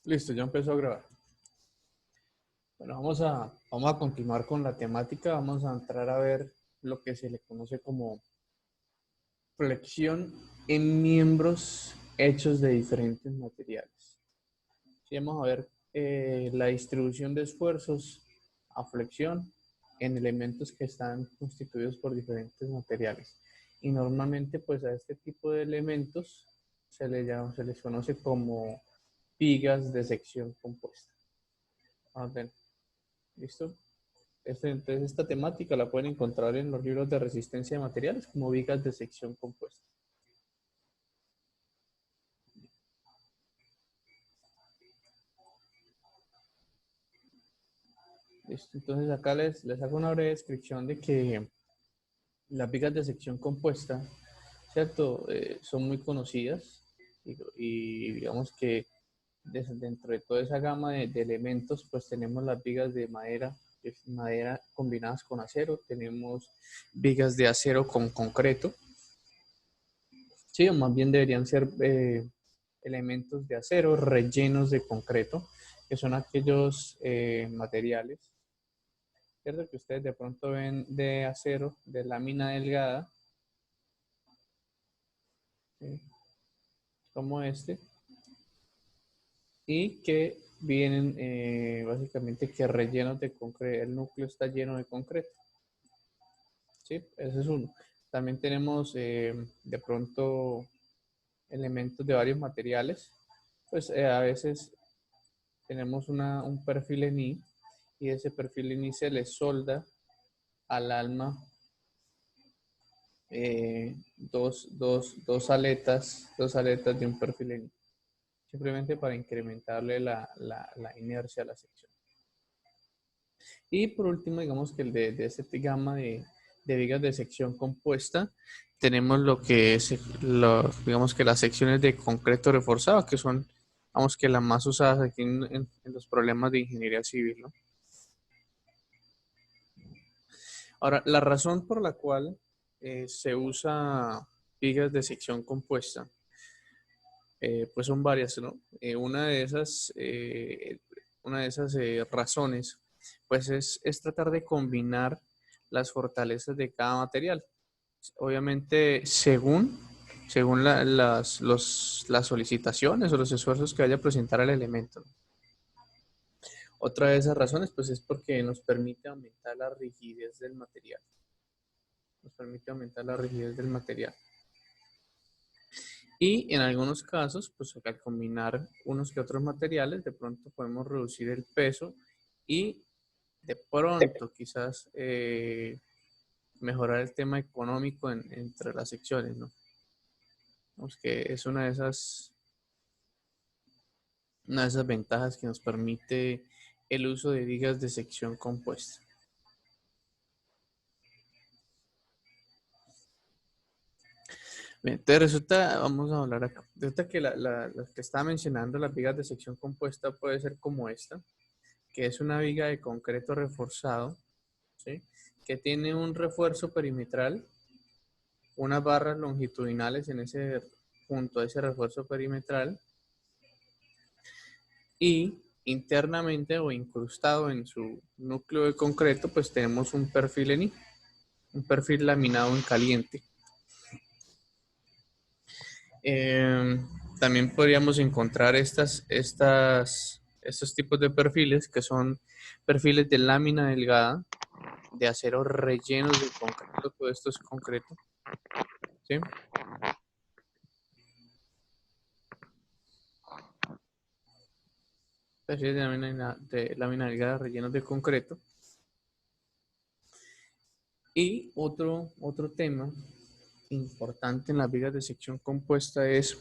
Listo, ya empezó a grabar. Bueno, vamos a continuar con la temática. Vamos a entrar a ver lo que se le conoce como flexión en miembros hechos de diferentes materiales. Sí, vamos a ver la distribución de esfuerzos a flexión en elementos que están constituidos por diferentes materiales. Y normalmente, pues a este tipo de elementos se les conoce como vigas de sección compuesta. Vamos a ver. ¿Listo? Entonces, esta temática la pueden encontrar en los libros de resistencia de materiales como vigas de sección compuesta. ¿Listo? Entonces, acá les hago una breve descripción de que las vigas de sección compuesta, ¿cierto? Son muy conocidas y digamos que dentro de toda esa gama de elementos, pues tenemos las vigas de madera, que es madera combinadas con acero, tenemos vigas de acero con concreto, sí, o más bien deberían ser elementos de acero rellenos de concreto, que son aquellos materiales, ¿cierto? Que ustedes de pronto ven de acero, de lámina delgada, ¿sí? Como este, y que vienen básicamente que rellenos de concreto, el núcleo está lleno de concreto, ¿sí? Ese es uno. También tenemos de pronto elementos de varios materiales, pues a veces tenemos un perfil en I y ese perfil en I se le solda al alma dos aletas de un perfil en I, simplemente para incrementarle la inercia a la sección. Y por último, digamos que el de este gama de vigas de sección compuesta, tenemos lo que es, digamos que las secciones de concreto reforzado, que son, vamos que las más usadas aquí en los problemas de ingeniería civil, ¿no? Ahora, la razón por la cual se usa vigas de sección compuesta, pues son varias, ¿no? Una de esas razones, pues es tratar de combinar las fortalezas de cada material. Obviamente, según las solicitaciones o los esfuerzos que vaya a presentar el elemento, ¿no? Otra de esas razones, pues es porque nos permite aumentar la rigidez del material. Nos permite aumentar la rigidez del material. Y en algunos casos, pues al combinar unos que otros materiales, de pronto podemos reducir el peso y de pronto quizás mejorar el tema económico entre las secciones, ¿no? Vamos que es una de esas ventajas que nos permite el uso de vigas de sección compuesta. Bien, entonces vamos a hablar acá. Resulta que las que estaba mencionando, las vigas de sección compuesta puede ser como esta, que es una viga de concreto reforzado, ¿sí? Que tiene un refuerzo perimetral, unas barras longitudinales en ese punto de ese refuerzo perimetral y internamente o incrustado en su núcleo de concreto, pues tenemos un perfil en I, un perfil laminado en caliente. También podríamos encontrar estos tipos de perfiles que son perfiles de lámina delgada, de acero rellenos de concreto, todo esto es concreto, ¿sí? Perfiles de lámina delgada rellenos de concreto. Y otro tema importante en las vigas de sección compuesta es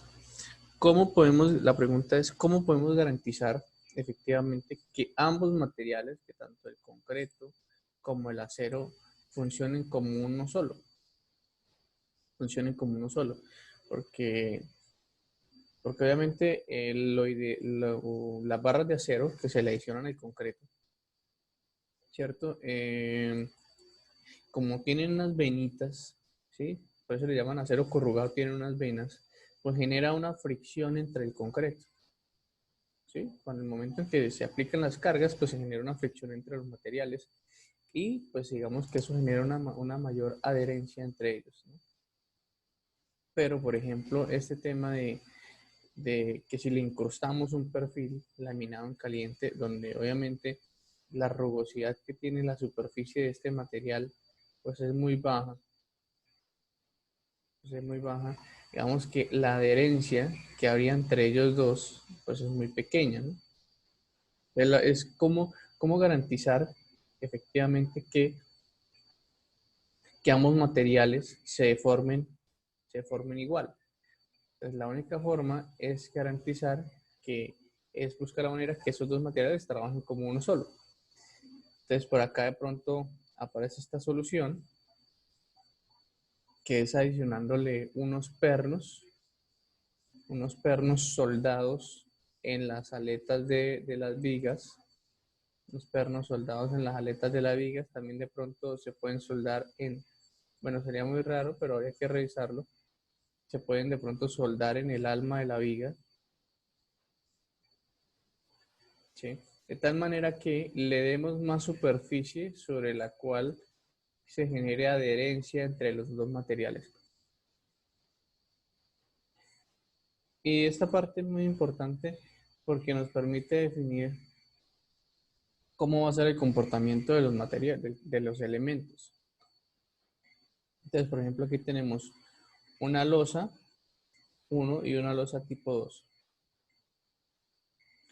la pregunta es, ¿cómo podemos garantizar efectivamente que ambos materiales, que tanto el concreto como el acero, funcionen como uno solo? Funcionen como uno solo. Porque, porque obviamente las barras de acero que se le adicionan al concreto, ¿cierto? Como tienen unas venitas, ¿sí? Por eso le llaman acero corrugado, tienen unas venas, pues genera una fricción entre el concreto. ¿sí? Cuando el momento en que se aplican las cargas, pues se genera una fricción entre los materiales y pues digamos que eso genera una mayor adherencia entre ellos, ¿no? Pero, por ejemplo, este tema de que si le incrustamos un perfil laminado en caliente, donde obviamente la rugosidad que tiene la superficie de este material, pues es muy baja, digamos que la adherencia que habría entre ellos dos, pues es muy pequeña, ¿no? Es como garantizar efectivamente que ambos materiales se formen igual. Entonces, la única forma es garantizar que es buscar la manera que esos dos materiales trabajen como uno solo. Entonces, por acá de pronto aparece esta solución, que es adicionándole unos pernos soldados en las aletas de las vigas, unos pernos soldados en las aletas de las vigas. También de pronto se pueden soldar bueno, sería muy raro, pero habría que revisarlo. Se pueden de pronto soldar en el alma de la viga, ¿sí? De tal manera que le demos más superficie sobre la cual se genere adherencia entre los dos materiales. Y esta parte es muy importante porque nos permite definir cómo va a ser el comportamiento de los materiales, de los elementos. Entonces, por ejemplo, aquí tenemos una losa 1 y una losa tipo 2.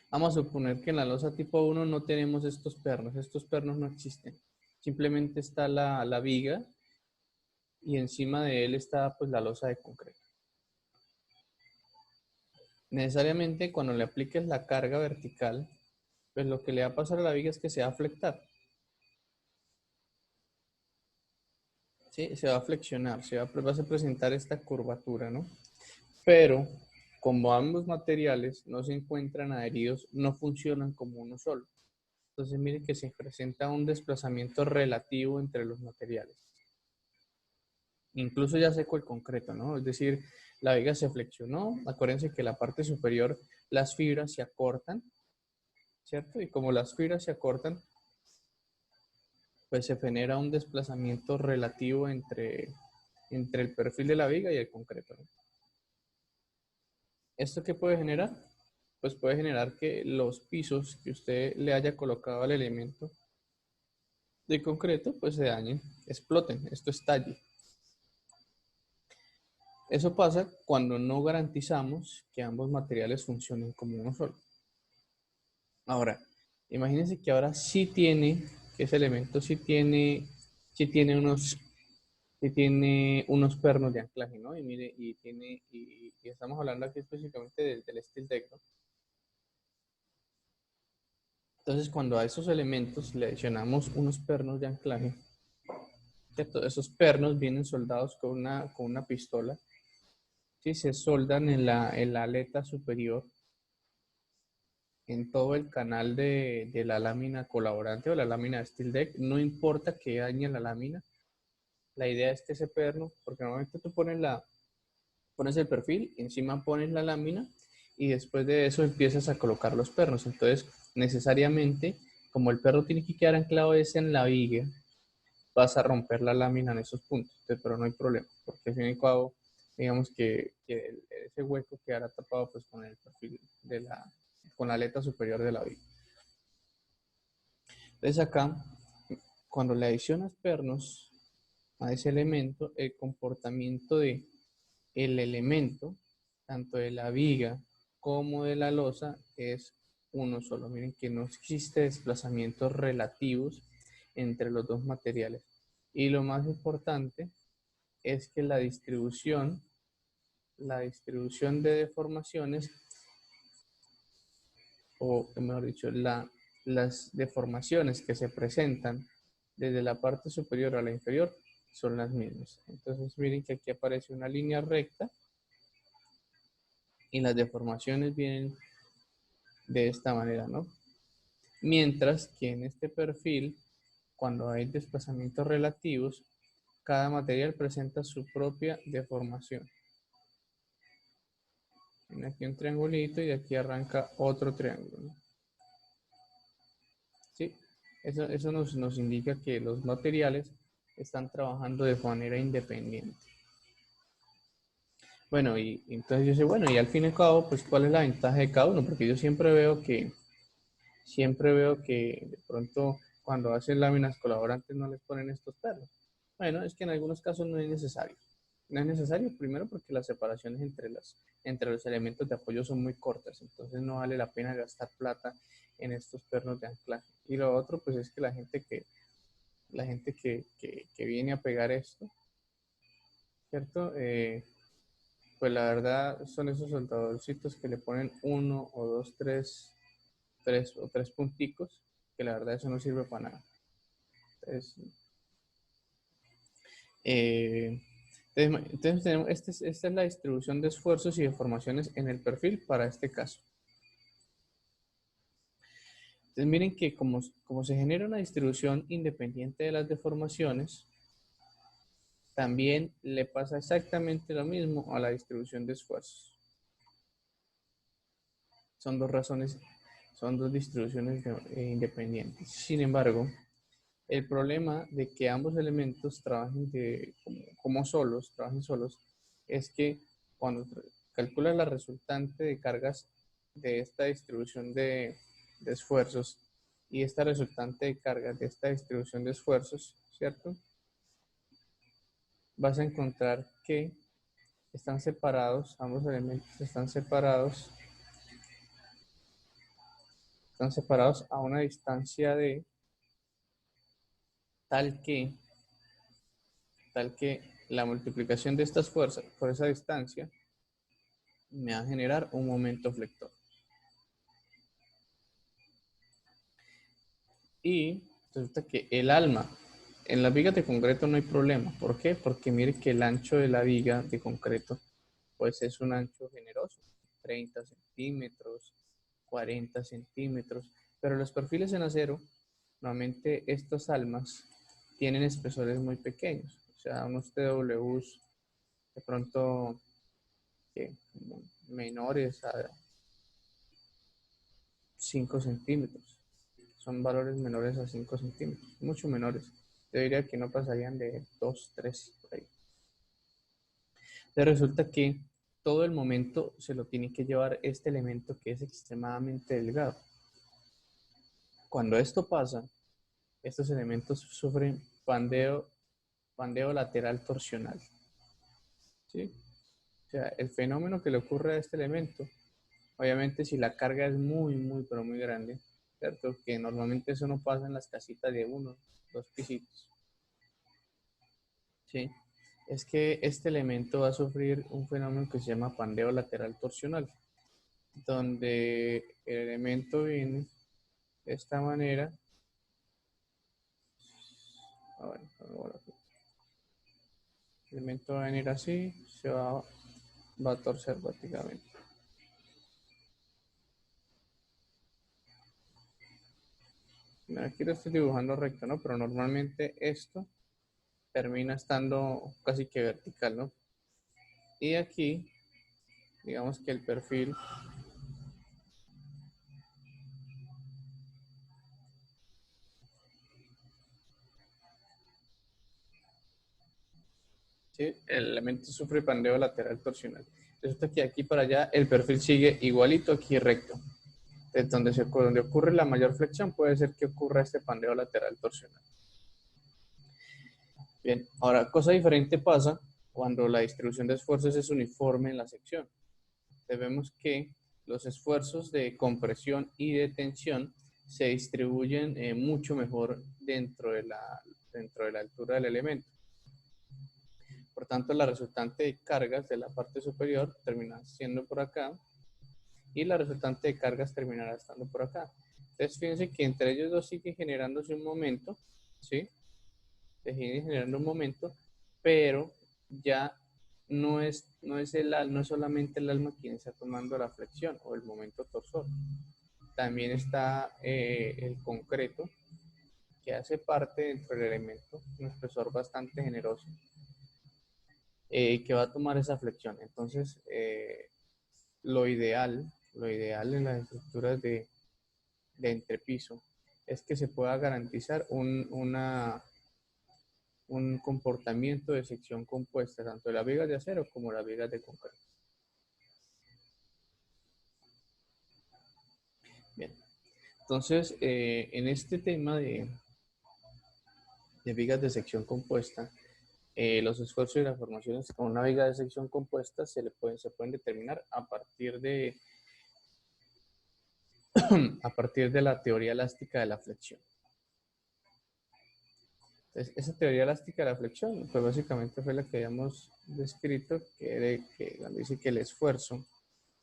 Vamos a suponer que en la losa tipo 1 no tenemos estos pernos no existen. Simplemente está la viga y encima de él está pues la losa de concreto. Necesariamente cuando le apliques la carga vertical, pues lo que le va a pasar a la viga es que se va a flectar. ¿Sí? Se va a flexionar, vas a presentar esta curvatura, ¿no? Pero como ambos materiales no se encuentran adheridos, no funcionan como uno solo. Entonces miren que se presenta un desplazamiento relativo entre los materiales. Incluso ya seco el concreto, ¿no? Es decir, la viga se flexionó. Acuérdense que la parte superior, las fibras se acortan, ¿cierto? Y como las fibras se acortan, pues se genera un desplazamiento relativo entre el perfil de la viga y el concreto, ¿no? ¿Esto qué puede generar? Pues puede generar que los pisos que usted le haya colocado al elemento de concreto, pues se dañen, exploten, esto estalle. Eso pasa cuando no garantizamos que ambos materiales funcionen como uno solo. Ahora, imagínense que ahora que ese elemento sí tiene unos pernos de anclaje, ¿no? Y mire, y estamos hablando aquí específicamente del steel deck, ¿no? Entonces, cuando a esos elementos le adicionamos unos pernos de anclaje, ¿cierto? Esos pernos vienen soldados con una pistola, ¿sí? Se soldan en la aleta superior, en todo el canal de la lámina colaborante o la lámina de steel deck. No importa que dañe la lámina, la idea es que ese perno, porque normalmente tú pones el perfil, encima pones la lámina y después de eso empiezas a colocar los pernos. Entonces, necesariamente, como el perno tiene que quedar anclado ese en la viga, vas a romper la lámina en esos puntos. Entonces, pero no hay problema, porque al fin y al cabo, digamos que ese hueco quedará tapado pues con el perfil con la aleta superior de la viga. Entonces acá, cuando le adicionas pernos a ese elemento, el comportamiento de el elemento, tanto de la viga como de la losa, es uno solo. Miren que no existe desplazamientos relativos entre los dos materiales. Y lo más importante es que la distribución de deformaciones, o mejor dicho, las deformaciones que se presentan desde la parte superior a la inferior son las mismas. Entonces miren que aquí aparece una línea recta y las deformaciones vienen de esta manera, ¿no? Mientras que en este perfil, cuando hay desplazamientos relativos, cada material presenta su propia deformación. Tiene aquí un triangulito y de aquí arranca otro triángulo, ¿no? ¿Sí? Eso nos indica que los materiales están trabajando de manera independiente. Bueno, y entonces yo sé, bueno, y al fin y al cabo, pues, ¿cuál es la ventaja de cada uno? Porque yo siempre veo que de pronto cuando hacen láminas colaborantes no les ponen estos pernos. Bueno, es que en algunos casos no es necesario. No es necesario, primero porque las separaciones entre los elementos de apoyo son muy cortas, entonces no vale la pena gastar plata en estos pernos de anclaje. Y lo otro, pues es que la gente que viene a pegar esto, ¿cierto? Pues la verdad son esos soldadorcitos que le ponen uno o dos, tres punticos, que la verdad eso no sirve para nada. Entonces, eh, entonces tenemos, esta es la distribución de esfuerzos y deformaciones en el perfil para este caso. Entonces miren que como se genera una distribución independiente de las deformaciones, también le pasa exactamente lo mismo a la distribución de esfuerzos. Son dos razones, son dos distribuciones independientes. Sin embargo, el problema de que ambos elementos trabajen trabajen solos, es que cuando calculas la resultante de cargas de esta distribución de esfuerzos y esta resultante de cargas de esta distribución de esfuerzos, ¿cierto? Vas a encontrar que están separados, ambos elementos están separados a una distancia de tal que, tal que la multiplicación de estas fuerzas por esa distancia me va a generar un momento flector. Y resulta que el alma, en las vigas de concreto no hay problema. ¿Por qué? Porque mire que el ancho de la viga de concreto, pues es un ancho generoso, 30 centímetros, 40 centímetros, pero los perfiles en acero, normalmente estas almas tienen espesores muy pequeños, o sea, unos TWs de pronto menores a 5 centímetros. Son valores menores a 5 centímetros, mucho menores. Yo diría que no pasarían de 2, 3 por ahí. Entonces resulta que todo el momento se lo tiene que llevar este elemento que es extremadamente delgado. Cuando esto pasa, estos elementos sufren pandeo lateral torsional. ¿Sí? O sea, el fenómeno que le ocurre a este elemento, obviamente si la carga es pero muy grande, ¿cierto? Que normalmente eso no pasa en las casitas de 1, 2 pisitos. ¿Sí? Es que este elemento va a sufrir un fenómeno que se llama pandeo lateral torsional, donde el elemento viene de esta manera. El elemento va a venir así, va a torcer prácticamente. Aquí lo estoy dibujando recto, ¿no? Pero normalmente esto termina estando casi que vertical, ¿no? Y aquí, digamos que el perfil ¿sí? El elemento sufre pandeo lateral torsional. Resulta que aquí para allá el perfil sigue igualito aquí recto. Es donde ocurre la mayor flexión puede ser que ocurra este pandeo lateral torsional. Bien, ahora cosa diferente pasa cuando la distribución de esfuerzos es uniforme en la sección. Vemos que los esfuerzos de compresión y de tensión se distribuyen mucho mejor dentro de la altura del elemento. Por tanto, la resultante de cargas de la parte superior termina siendo por acá y la resultante de cargas terminará estando por acá. Entonces, fíjense que entre ellos dos sigue generándose un momento, ¿sí? Se sigue generando un momento, pero ya no es solamente el alma quien está tomando la flexión o el momento torsor. También está el concreto, que hace parte dentro del elemento, un espesor bastante generoso, que va a tomar esa flexión. Entonces, lo ideal en las estructuras de entrepiso es que se pueda garantizar un comportamiento de sección compuesta, tanto de las vigas de acero como las vigas de concreto. Bien, entonces en este tema de vigas de sección compuesta, los esfuerzos y las formaciones con una viga de sección compuesta se pueden determinar a partir de la teoría elástica de la flexión. Entonces, esa teoría elástica de la flexión, pues básicamente fue la que habíamos descrito, que dice que el esfuerzo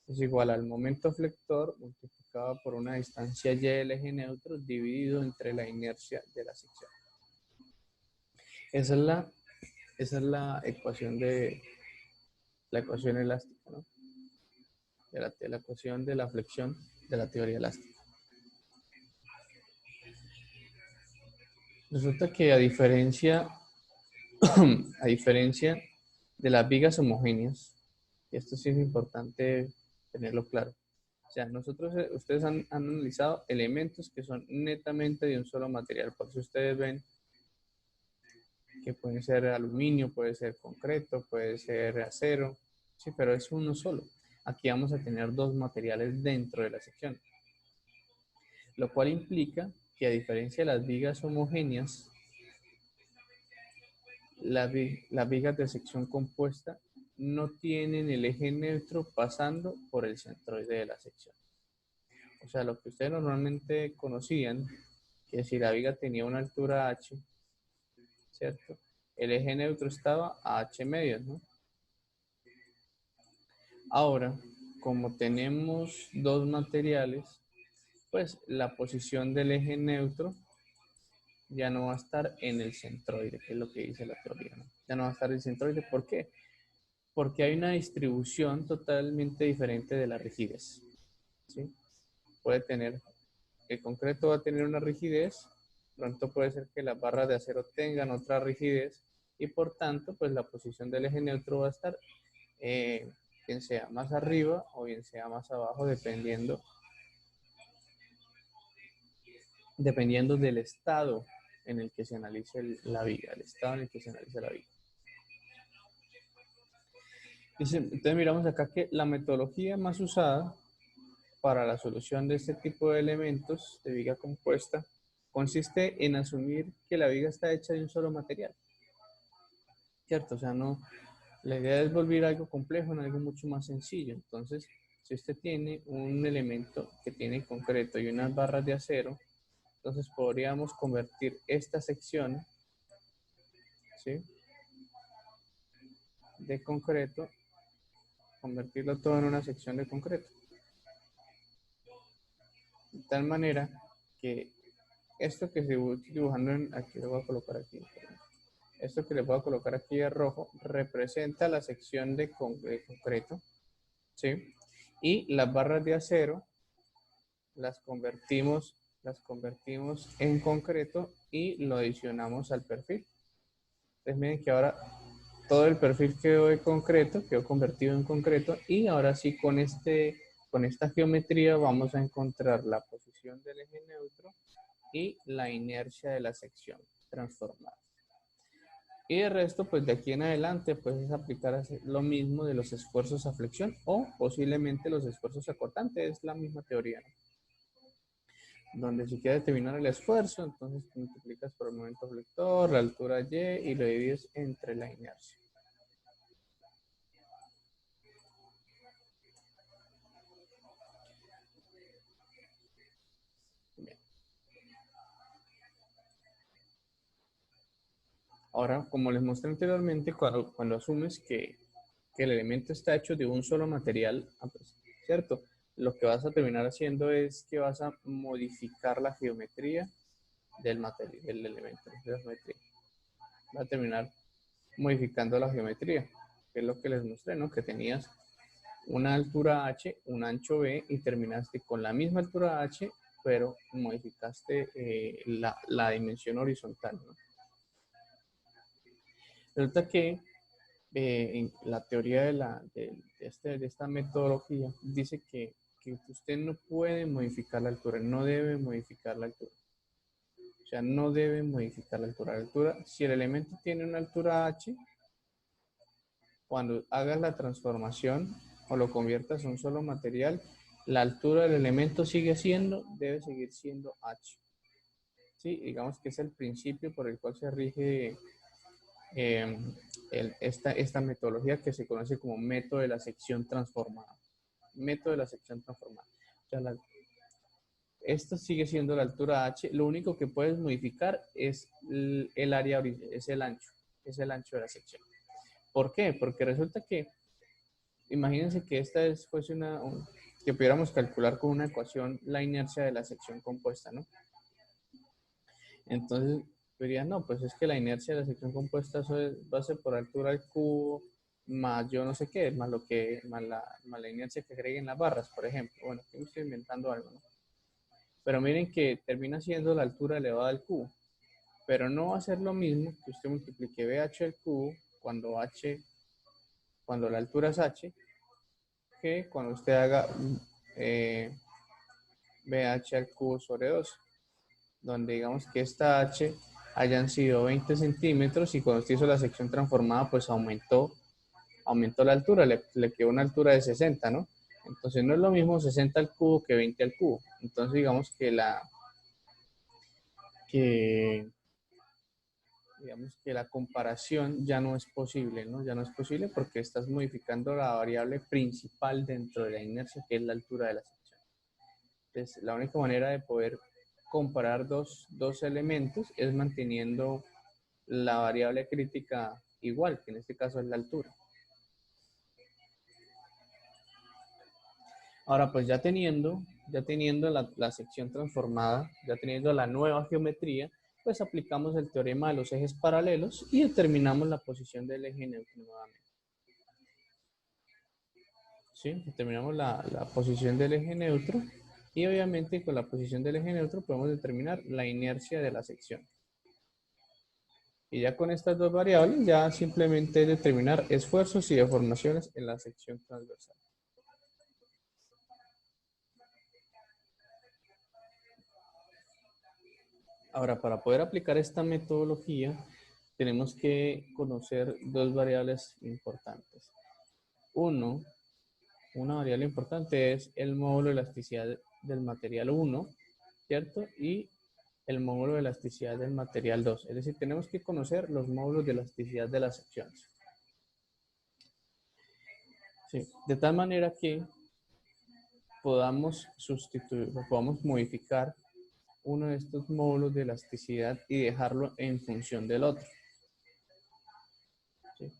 es igual al momento flector multiplicado por una distancia y del eje neutro dividido entre la inercia de la sección. Esa es la ecuación elástica, ¿no? De la ecuación de la flexión de la teoría elástica. Resulta que a diferencia de las vigas homogéneas, y esto sí es importante tenerlo claro. O sea, ustedes han analizado elementos que son netamente de un solo material. Por eso ustedes ven que puede ser aluminio, puede ser concreto, puede ser acero. Sí, pero es uno solo. Aquí vamos a tener dos materiales dentro de la sección. Lo cual implica que a diferencia de las vigas homogéneas, las vigas de sección compuesta no tienen el eje neutro pasando por el centroide de la sección. O sea, lo que ustedes normalmente conocían, que si la viga tenía una altura h, ¿cierto? El eje neutro estaba a h medios, ¿no? Ahora, como tenemos dos materiales, pues la posición del eje neutro ya no va a estar en el centroide, que es lo que dice la teoría, ¿no? Ya no va a estar en el centroide. ¿Por qué? Porque hay una distribución totalmente diferente de la rigidez, ¿sí? El concreto va a tener una rigidez, pronto puede ser que las barras de acero tengan otra rigidez y por tanto, pues la posición del eje neutro va a estar bien sea más arriba o bien sea más abajo, dependiendo del estado en el que se analice la viga, el estado en el que se analiza la viga. Entonces miramos acá que la metodología más usada para la solución de este tipo de elementos de viga compuesta consiste en asumir que la viga está hecha de un solo material. ¿Cierto? O sea, no, la idea es volver algo complejo en algo mucho más sencillo. Entonces, si usted tiene un elemento que tiene concreto y unas barras de acero, entonces podríamos convertir esta sección, ¿sí?, de concreto, convertirlo todo en una sección de concreto. De tal manera que esto que estoy dibujando, aquí lo voy a colocar aquí. Esto que le voy a colocar aquí de rojo representa la sección de concreto, ¿sí? Y las barras de acero las convertimos en concreto y lo adicionamos al perfil. Entonces miren que ahora todo el perfil quedó convertido en concreto y ahora sí con esta geometría vamos a encontrar la posición del eje neutro y la inercia de la sección transformada. Y de resto, pues de aquí en adelante, pues es aplicar lo mismo de los esfuerzos a flexión o posiblemente los esfuerzos a cortante, es la misma teoría, ¿no? Donde si quieres determinar el esfuerzo, entonces multiplicas por el momento flector, la altura y, y lo divides entre la inercia. Bien. Ahora, como les mostré anteriormente, cuando asumes que el elemento está hecho de un solo material, pues, ¿cierto? Lo que vas a terminar haciendo es que vas a modificar la geometría del material, del elemento, de la geometría. Va a terminar modificando la geometría, que es lo que les mostré, ¿no? Que tenías una altura h, un ancho b y terminaste con la misma altura h, pero modificaste la dimensión horizontal, ¿no? Resulta que en la teoría de esta metodología, dice que usted no puede modificar la altura, no debe modificar la altura. O sea, no debe modificar la altura. La altura, si el elemento tiene una altura h, cuando hagas la transformación o lo conviertas en un solo material, la altura del elemento debe seguir siendo h. ¿Sí? Digamos que es el principio por el cual se rige esta metodología que se conoce como método de la sección transformada. Método de la sección transformada. O sea, esta sigue siendo la altura h, lo único que puedes modificar es el área, es el ancho de la sección. ¿Por qué? Porque resulta que, imagínense que fuese que pudiéramos calcular con una ecuación la inercia de la sección compuesta, ¿no? Entonces, diría, no, pues es que la inercia de la sección compuesta va a ser por altura al cubo, más yo no sé qué, más la inercia que agreguen las barras, por ejemplo. Bueno, aquí me estoy inventando algo, ¿no? Pero miren que termina siendo la altura elevada al cubo. Pero no va a ser lo mismo que usted multiplique BH al cubo cuando la altura es h, que cuando usted haga BH al cubo sobre 2, donde digamos que esta h hayan sido 20 centímetros y cuando usted hizo la sección transformada, pues aumentó la altura, le quedó una altura de 60, ¿no? Entonces no es lo mismo 60 al cubo que 20 al cubo. Entonces digamos que digamos que la comparación ya no es posible, ¿no? Ya no es posible porque estás modificando la variable principal dentro de la inercia, que es la altura de la sección. Entonces, la única manera de poder comparar dos elementos es manteniendo la variable crítica igual, que en este caso es la altura. Ahora, pues ya teniendo la sección transformada, ya teniendo la nueva geometría, pues aplicamos el teorema de los ejes paralelos y determinamos la posición del eje neutro nuevamente. ¿Sí? Determinamos la posición del eje neutro y obviamente con la posición del eje neutro podemos determinar la inercia de la sección. Y ya con estas dos variables ya simplemente determinar esfuerzos y deformaciones en la sección transversal. Ahora, para poder aplicar esta metodología, tenemos que conocer dos variables importantes. Una variable importante es el módulo de elasticidad del material 1, ¿cierto? Y el módulo de elasticidad del material 2. Es decir, tenemos que conocer los módulos de elasticidad de las secciones. Sí, de tal manera que podamos modificar uno de estos módulos de elasticidad y dejarlo en función del otro. ¿Sí?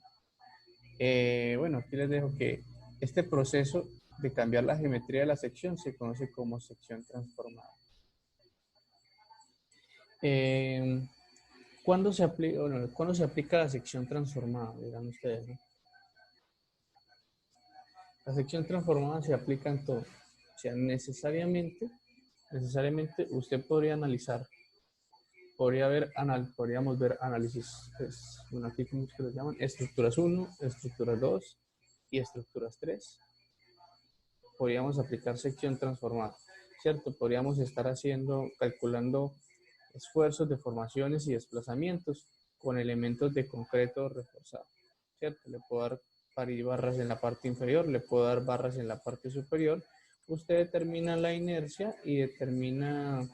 Bueno, aquí les dejo que este proceso de cambiar la geometría de la sección se conoce como sección transformada. ¿Cuándo se aplica la sección transformada? Dirán ustedes, ¿no? La sección transformada se aplica en todo. O sea, necesariamente usted podría analizar, podríamos ver análisis, pues, bueno, aquí como que lo llaman, estructuras 1, estructuras 2 y estructuras 3. Podríamos aplicar sección transformada, ¿cierto? Podríamos estar calculando esfuerzos, deformaciones y desplazamientos con elementos de concreto reforzado, ¿cierto? Le puedo dar barras en la parte inferior, le puedo dar barras en la parte superior. Usted determina la inercia y determina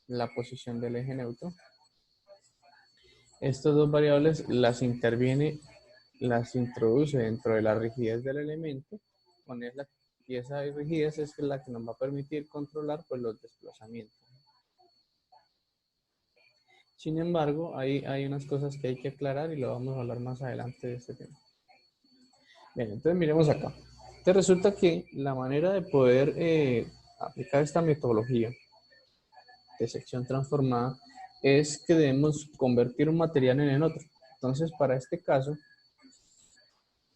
la posición del eje neutro. Estas dos variables las introduce dentro de la rigidez del elemento, y esa rigidez es la que nos va a permitir controlar pues, los desplazamientos. Sin embargo, hay unas cosas que hay que aclarar y lo vamos a hablar más adelante de este tema. Bien, entonces miremos acá. Entonces resulta que la manera de poder aplicar esta metodología de sección transformada es que debemos convertir un material en el otro. Entonces, para este caso,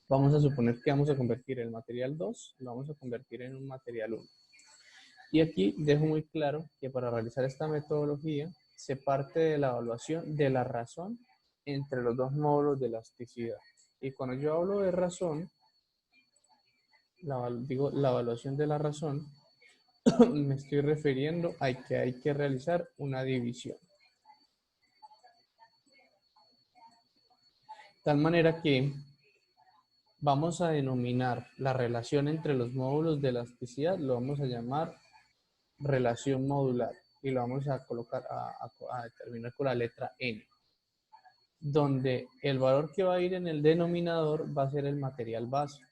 vamos a suponer que vamos a convertir el material 2, lo vamos a convertir en un material 1. Y aquí dejo muy claro que para realizar esta metodología se parte de la evaluación de la razón entre los dos módulos de elasticidad. Y cuando yo hablo de razón, digo la evaluación de la razón, me estoy refiriendo a que hay que realizar una división. De tal manera que vamos a denominar la relación entre los módulos de elasticidad, lo vamos a llamar relación modular y lo vamos a colocar a determinar con la letra N, donde el valor que va a ir en el denominador va a ser el material base.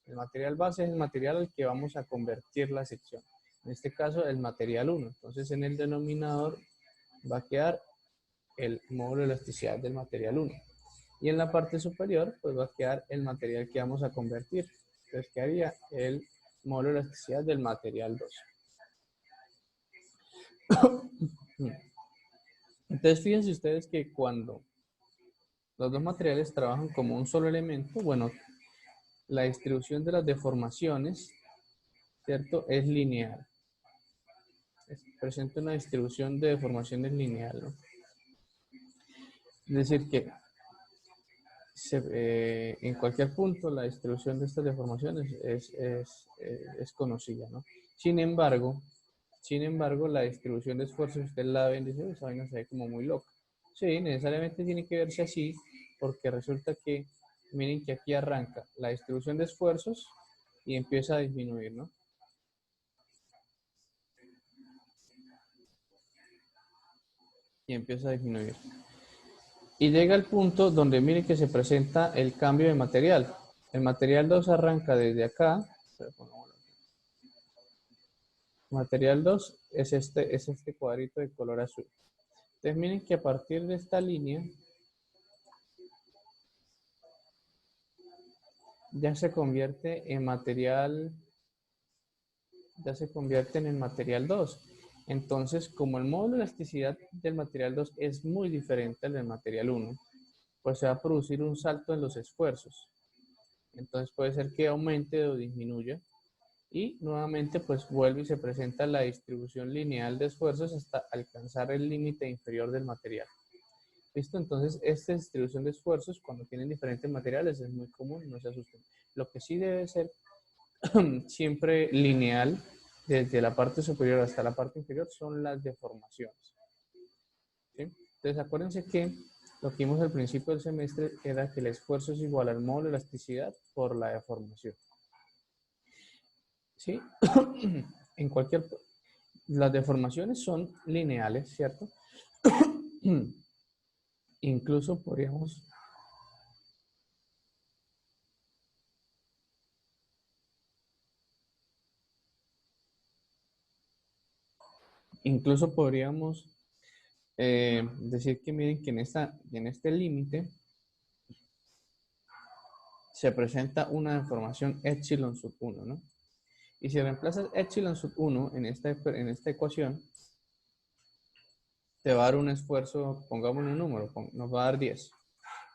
El material base es el material al que vamos a convertir la sección. En este caso, el material 1. Entonces, en el denominador va a quedar el módulo de elasticidad del material 1. Y en la parte superior, pues va a quedar el material que vamos a convertir. Entonces, quedaría el módulo de elasticidad del material 2. Entonces, fíjense ustedes que cuando los dos materiales trabajan como un solo elemento, bueno, la distribución de las deformaciones, ¿cierto? Es lineal. Presenta una distribución de deformaciones lineal, ¿no? Es decir, que en cualquier punto la distribución de estas deformaciones es conocida, ¿no? Sin embargo, la distribución de esfuerzos, usted la ve y dice, esa vaina se ve como muy loca. Sí, necesariamente tiene que verse así, porque resulta que, miren que aquí arranca la distribución de esfuerzos y empieza a disminuir, ¿no? Y empieza a disminuir. Y llega al punto donde miren que se presenta el cambio de material. El material 2 arranca desde acá. Material 2 es este cuadrito de color azul. Entonces miren que a partir de esta línea ya se convierte en material, ya se convierte en el material 2. Entonces, como el módulo de elasticidad del material 2 es muy diferente al del material 1, pues se va a producir un salto en los esfuerzos. Entonces puede ser que aumente o disminuya. Y nuevamente pues vuelve y se presenta la distribución lineal de esfuerzos hasta alcanzar el límite inferior del material. ¿Listo? Entonces esta distribución de esfuerzos cuando tienen diferentes materiales es muy común, no se asusten. Lo que sí debe ser siempre lineal desde la parte superior hasta la parte inferior son las deformaciones. ¿Sí? Entonces acuérdense que lo que vimos al principio del semestre era que el esfuerzo es igual al módulo de elasticidad por la deformación. ¿Sí? En cualquier... Las deformaciones son lineales, ¿cierto? Incluso podríamos... Incluso podríamos decir que miren que en este límite se presenta una deformación epsilon sub 1, ¿no? Y si reemplazas epsilon sub 1 en esta ecuación, te va a dar un esfuerzo, pongamos un número, nos va a dar 10.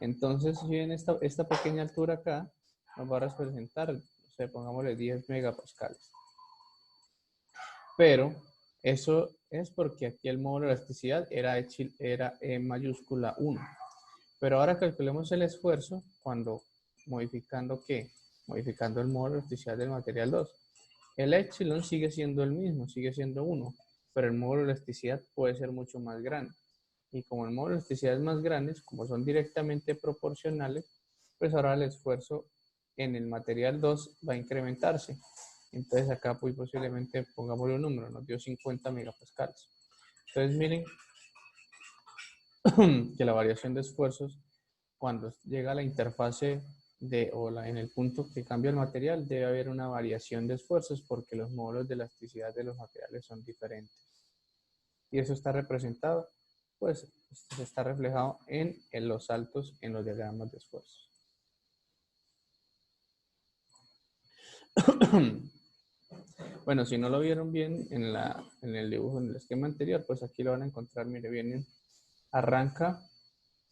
Entonces, si en esta pequeña altura acá, nos va a representar, o sea, pongámosle 10 megapascales. Pero eso es porque aquí el módulo de elasticidad era E mayúscula 1. Pero ahora calculemos el esfuerzo cuando modificando ¿qué? Modificando el módulo de elasticidad del material 2. El epsilon sigue siendo el mismo, sigue siendo 1, pero el módulo de elasticidad puede ser mucho más grande. Y como el módulo de elasticidad es más grande, como son directamente proporcionales, pues ahora el esfuerzo en el material 2 va a incrementarse. Entonces acá pues posiblemente pongámosle un número, nos dio 50 megapascales. Entonces miren que la variación de esfuerzos cuando llega a la interfase en el punto que cambia el material debe haber una variación de esfuerzos porque los módulos de elasticidad de los materiales son diferentes. Y eso está representado, pues está reflejado en los saltos en los diagramas de esfuerzos. Bueno, si no lo vieron bien en el dibujo, en el esquema anterior, pues aquí lo van a encontrar, mire, vienen, arranca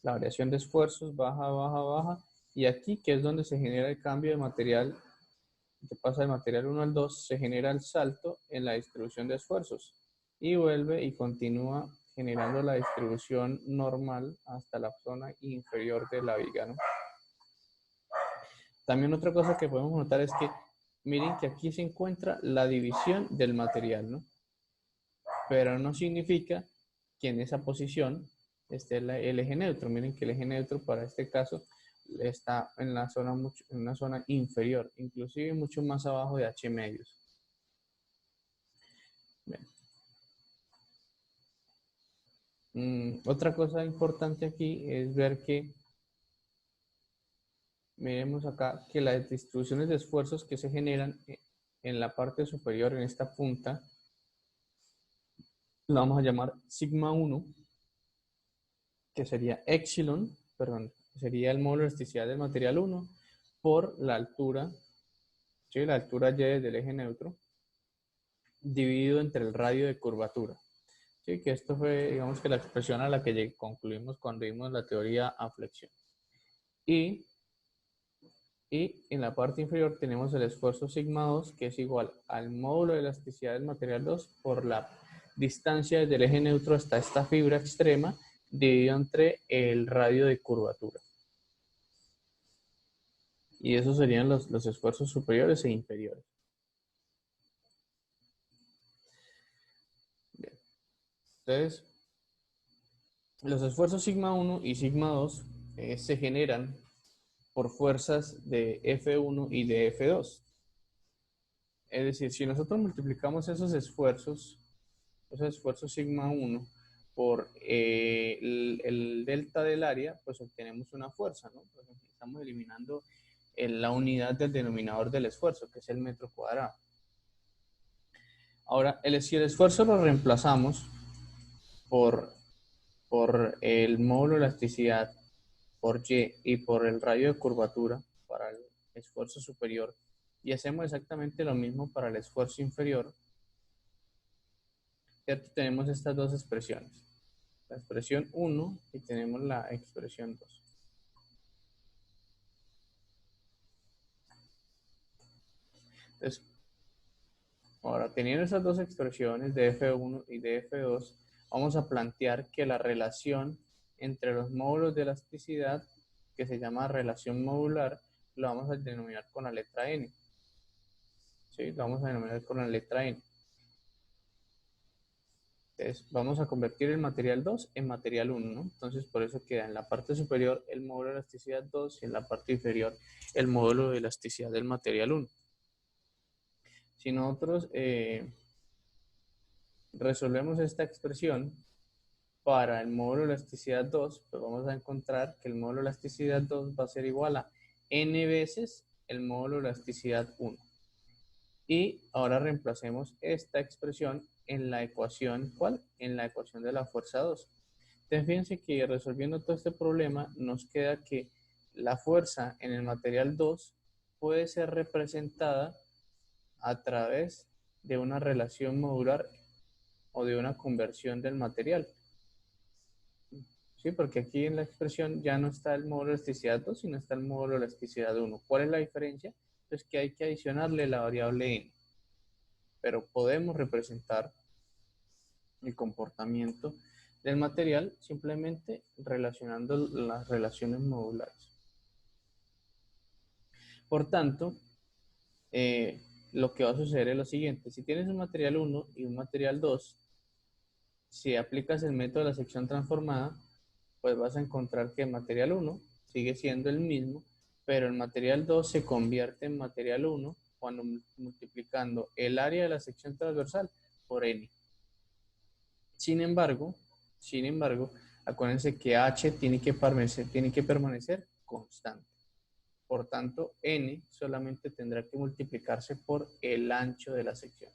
la variación de esfuerzos, baja, baja, baja, y aquí, que es donde se genera el cambio de material, que pasa del material 1 al 2, se genera el salto en la distribución de esfuerzos, y vuelve y continúa generando la distribución normal hasta la zona inferior de la viga, ¿no? También otra cosa que podemos notar es que, miren que aquí se encuentra la división del material, ¿no? Pero no significa que en esa posición esté el eje neutro. Miren que el eje neutro para este caso está en una zona inferior, inclusive mucho más abajo de H medios. Otra cosa importante aquí es ver que, miremos acá, que las distribuciones de esfuerzos que se generan en la parte superior, en esta punta, la vamos a llamar sigma 1, que sería epsilon, perdón, sería el módulo de elasticidad del material 1 por la altura, ¿sí? La altura y del eje neutro, dividido entre el radio de curvatura. Sí, que esto fue, digamos que la expresión a la que concluimos cuando vimos la teoría a flexión. Y en la parte inferior tenemos el esfuerzo sigma 2, que es igual al módulo de elasticidad del material 2 por la distancia desde el eje neutro hasta esta fibra extrema, dividido entre el radio de curvatura. Y esos serían los esfuerzos superiores e inferiores. Bien. Entonces, los esfuerzos sigma 1 y sigma 2 se generan por fuerzas de F1 y de F2. Es decir, si nosotros multiplicamos esos esfuerzos sigma 1 por el delta del área, pues obtenemos una fuerza, ¿no? Pues estamos eliminando la unidad del denominador del esfuerzo, que es el metro cuadrado. Ahora, si el esfuerzo lo reemplazamos por el módulo de elasticidad, por Y y por el radio de curvatura para el esfuerzo superior, y hacemos exactamente lo mismo para el esfuerzo inferior, ¿cierto? Tenemos estas dos expresiones, la expresión 1 y tenemos la expresión 2. Entonces, ahora teniendo esas dos expresiones de F1 y de F2, vamos a plantear que la relación entre los módulos de elasticidad, que se llama relación modular, lo vamos a denominar con la letra N. ¿Sí? Lo vamos a denominar con la letra N. Entonces, vamos a convertir el material 2 en material 1, ¿no? Entonces, por eso queda en la parte superior el módulo de elasticidad 2 y en la parte inferior el módulo de elasticidad del material 1. Si nosotros resolvemos esta expresión para el módulo de elasticidad 2, pues vamos a encontrar que el módulo de elasticidad 2 va a ser igual a n veces el módulo de elasticidad 1. Y ahora reemplacemos esta expresión en la ecuación, ¿cuál? En la ecuación de la fuerza 2. Entonces fíjense que resolviendo todo este problema nos queda que la fuerza en el material 2 puede ser representada a través de una relación modular o de una conversión del material. Sí, porque aquí en la expresión ya no está el módulo de elasticidad 2, sino está el módulo de elasticidad 1. ¿Cuál es la diferencia? Pues que hay que adicionarle la variable n. Pero podemos representar el comportamiento del material simplemente relacionando las relaciones modulares. Por tanto, lo que va a suceder es lo siguiente. Si tienes un material 1 y un material 2, si aplicas el método de la sección transformada, pues vas a encontrar que el material 1 sigue siendo el mismo, pero el material 2 se convierte en material 1 cuando multiplicando el área de la sección transversal por n. Sin embargo, acuérdense que h tiene que permanecer constante. Por tanto, n solamente tendrá que multiplicarse por el ancho de la sección.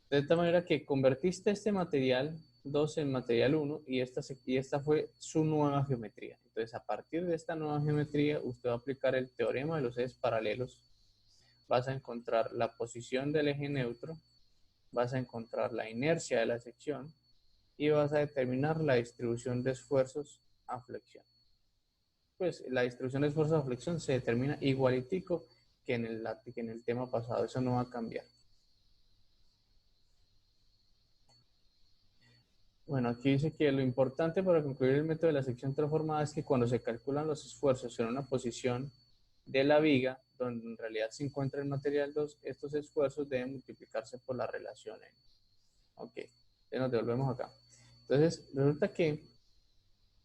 De esta manera que convertiste este material 2 en material 1 y esta fue su nueva geometría. Entonces, a partir de esta nueva geometría, usted va a aplicar el teorema de los ejes paralelos. Vas a encontrar la posición del eje neutro, vas a encontrar la inercia de la sección y vas a determinar la distribución de esfuerzos a flexión. Pues la distribución de esfuerzos a flexión se determina igualitico que en el tema pasado. Eso no va a cambiar. Bueno, aquí dice que lo importante para concluir el método de la sección transformada es que cuando se calculan los esfuerzos en una posición de la viga, donde en realidad se encuentra el material 2, estos esfuerzos deben multiplicarse por la relación N. Ok, ya nos devolvemos acá. Entonces, resulta que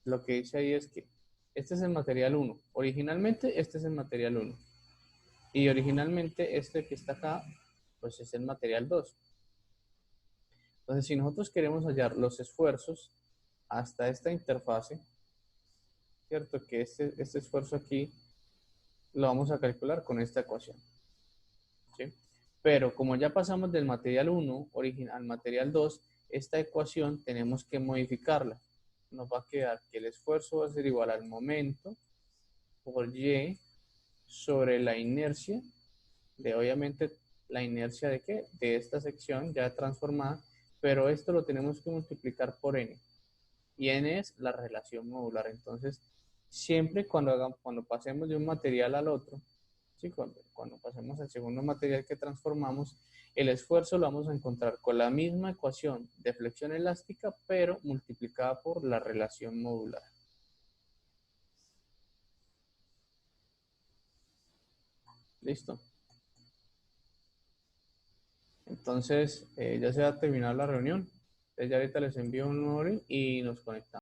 lo que dice ahí es que este es el material 1. Originalmente, este es el material 1. Y originalmente, este que está acá, pues es el material 2. Entonces, si nosotros queremos hallar los esfuerzos hasta esta interfase, ¿cierto? Que este esfuerzo aquí lo vamos a calcular con esta ecuación, ¿sí? Pero como ya pasamos del material 1 al material 2, esta ecuación tenemos que modificarla. Nos va a quedar que el esfuerzo va a ser igual al momento por Y sobre la inercia de, obviamente, la inercia de ¿qué? De esta sección ya transformada, pero esto lo tenemos que multiplicar por N. Y N es la relación modular. Entonces, siempre cuando pasemos de un material al otro, ¿sí? Cuando pasemos al segundo material que transformamos, el esfuerzo lo vamos a encontrar con la misma ecuación de flexión elástica, pero multiplicada por la relación modular. ¿Listo? Entonces, ya se va a terminar la reunión. Entonces, ya ahorita les envío un nuevo link y nos conectamos.